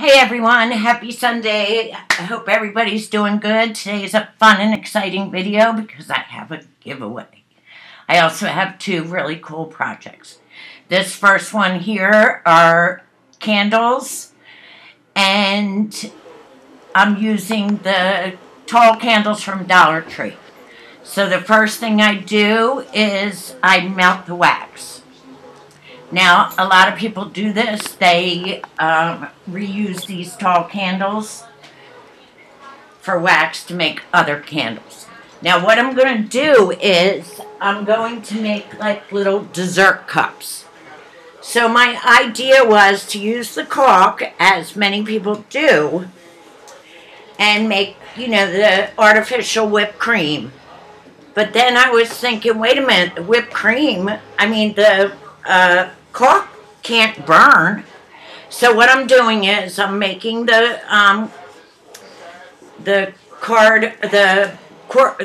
Hey everyone, happy Sunday. I hope everybody's doing good. Today is a fun and exciting video because I have a giveaway. I also have two really cool projects. This first one here are candles, and I'm using the tall candles from Dollar Tree. So the first thing I do is I melt the wax. Now, a lot of people do this. They reuse these tall candles for wax to make other candles. Now, what I'm going to do is I'm going to make like little dessert cups. So my idea was to use the caulk, as many people do, and make, the artificial whipped cream. But then I was thinking, wait a minute, the whipped cream, the caulk can't burn. So what I'm doing is I'm making the board to put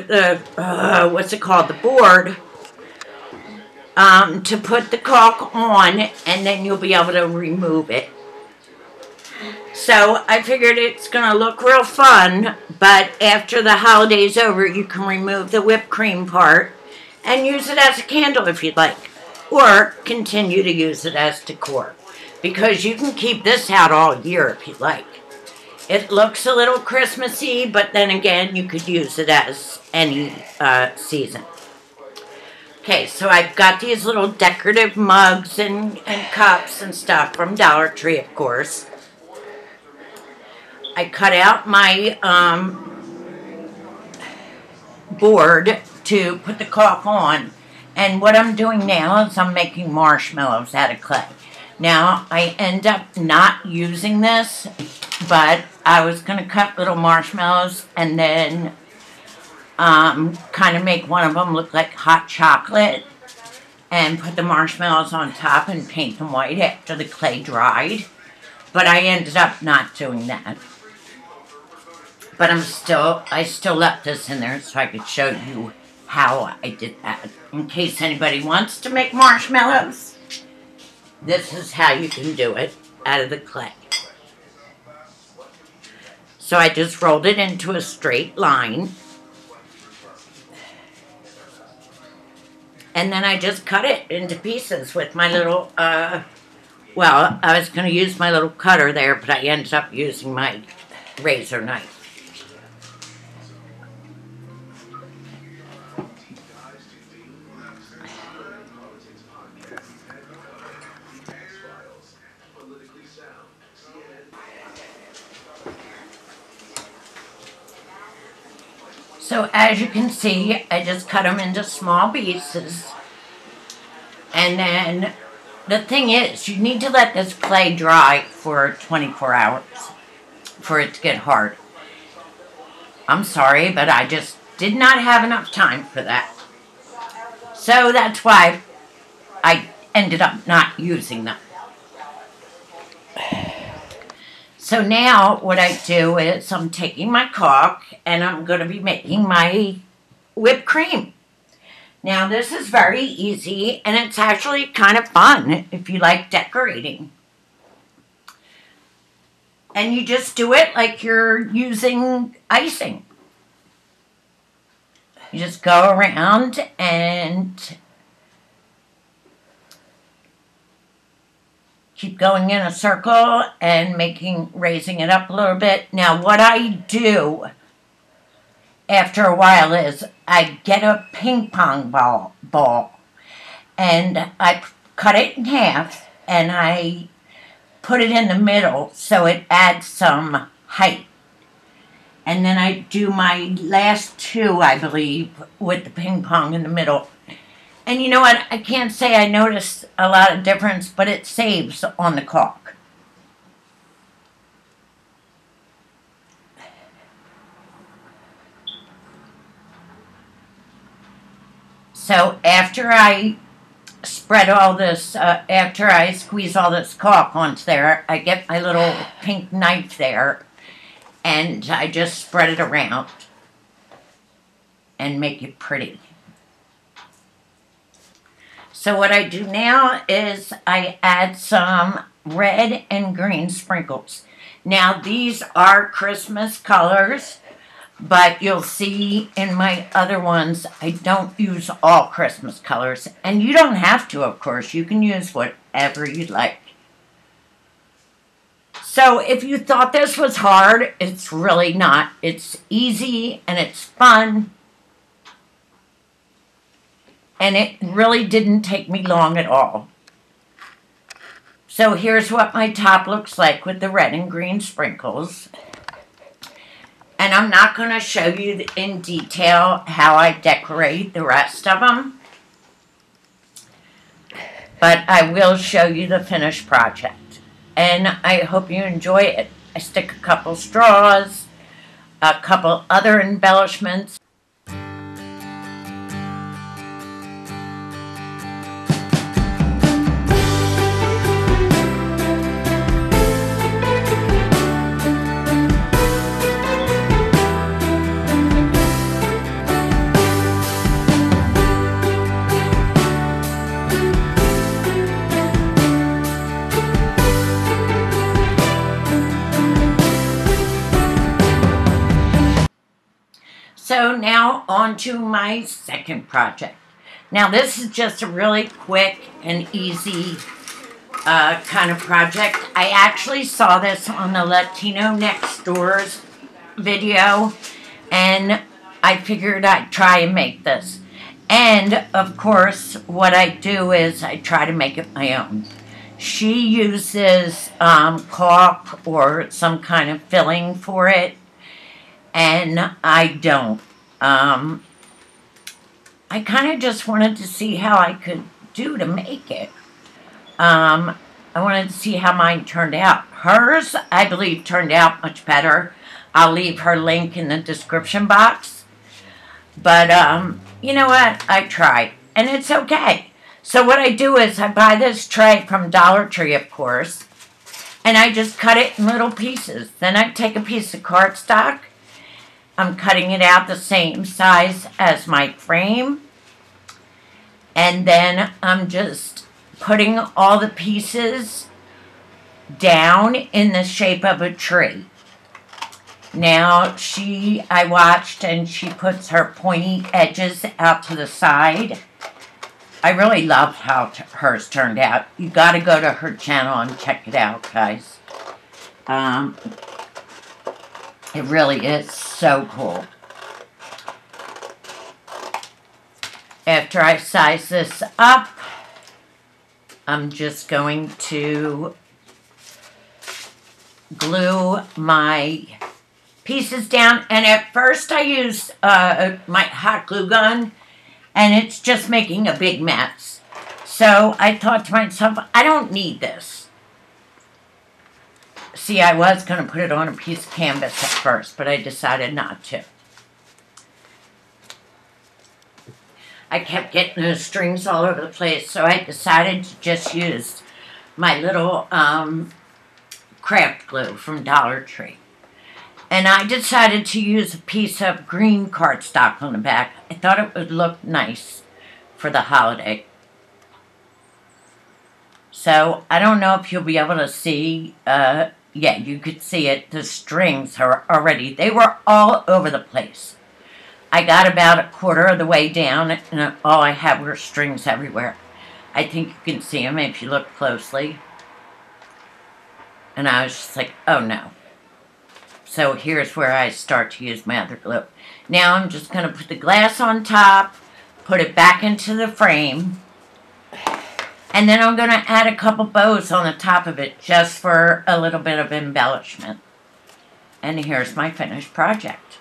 the caulk on, and then you'll be able to remove it. So I figured it's going to look real fun, but after the holiday's over, you can remove the whipped cream part and use it as a candle if you'd like, or continue to use it as decor, because you can keep this out all year if you'd like. It looks a little Christmassy, but then again, you could use it as any season. Okay, so I've got these little decorative mugs and cups and stuff from Dollar Tree, of course. I cut out my board to put the caulk on, and what I'm doing now is I'm making marshmallows out of clay. Now, I end up not using this, but I was going to cut little marshmallows and then kind of make one of them look like hot chocolate and put the marshmallows on top and paint them white after the clay dried. But I ended up not doing that. But I still left this in there so I could show you how I did that. In case anybody wants to make marshmallows, this is how you can do it out of the clay. So I just rolled it into a straight line. And then I just cut it into pieces with my little, I was going to use my little cutter there, but I ended up using my razor knife. So as you can see, I just cut them into small pieces. And then the thing is, you need to let this clay dry for 24 hours for it to get hard. I'm sorry, but I just did not have enough time for that. So that's why I ended up not using them. So now what I do is I'm taking my caulk and I'm going to be making my whipped cream. Now this is very easy and it's actually kind of fun if you like decorating. And you just do it like you're using icing. You just go around and keep going in a circle and raising it up a little bit. Now what I do after a while is I get a ping pong ball and I cut it in half and I put it in the middle so it adds some height. And then I do my last two, I believe, with the ping pong in the middle. And you know what? I can't say I noticed a lot of difference, but it saves on the caulk. So after I spread all this, after I squeeze all this caulk onto there, I get my little pink knife there, and I just spread it around and make it pretty. So what I do now is I add some red and green sprinkles. Now these are Christmas colors, but you'll see in my other ones I don't use all Christmas colors. And you don't have to, of course. You can use whatever you like. So if you thought this was hard, it's really not. It's easy and it's fun. And it really didn't take me long at all. So here's what my top looks like with the red and green sprinkles. And I'm not going to show you in detail how I decorate the rest of them. But I will show you the finished project. And I hope you enjoy it. I stick a couple straws, a couple other embellishments. So now on to my second project. Now this is just a really quick and easy kind of project. I actually saw this on the Latino Next Door's video, and I figured I'd try and make this. And of course what I do is I try to make it my own. She uses caulk or some kind of filling for it, and I don't. I kind of just wanted to see how I could do to make it. I wanted to see how mine turned out. Hers, I believe, turned out much better. I'll leave her link in the description box. But, you know what? I tried, and it's okay. So what I do is I buy this tray from Dollar Tree, of course, and I just cut it in little pieces. Then I take a piece of cardstock. I'm cutting it out the same size as my frame. And then I'm just putting all the pieces down in the shape of a tree. Now, I watched, and she puts her pointy edges out to the side. I really love how hers turned out. You got to go to her channel and check it out, guys. It really is so cool. After I size this up, I'm just going to glue my pieces down. And at first I used my hot glue gun, and it's just making a big mess. So I thought to myself, I don't need this. See, I was going to put it on a piece of canvas at first, but I decided not to. I kept getting the strings all over the place, so I decided to just use my little craft glue from Dollar Tree. And I decided to use a piece of green cardstock on the back. I thought it would look nice for the holiday. So, I don't know if you'll be able to see, yeah, you could see it. The strings are already, they were all over the place. I got about a quarter of the way down, and all I had were strings everywhere. I think you can see them if you look closely. And I was just like, oh no. So here's where I start to use my other glue. Now I'm just going to put the glass on top, put it back into the frame, and then I'm going to add a couple bows on the top of it just for a little bit of embellishment. And here's my finished project.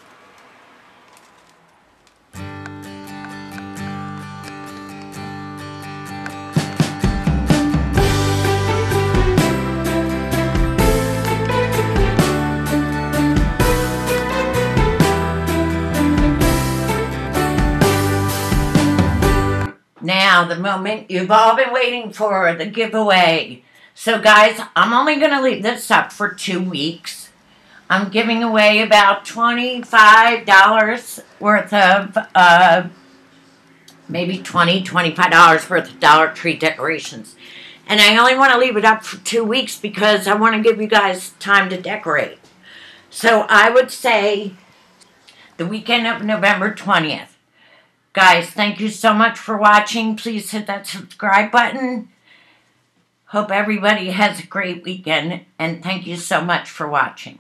Now, the moment you've all been waiting for, the giveaway. So, guys, I'm only going to leave this up for 2 weeks. I'm giving away about $25 worth of, maybe $25 worth of Dollar Tree decorations. And I only want to leave it up for 2 weeks because I want to give you guys time to decorate. So I would say the weekend of November 20th. Guys, thank you so much for watching. Please hit that subscribe button. Hope everybody has a great weekend, and thank you so much for watching.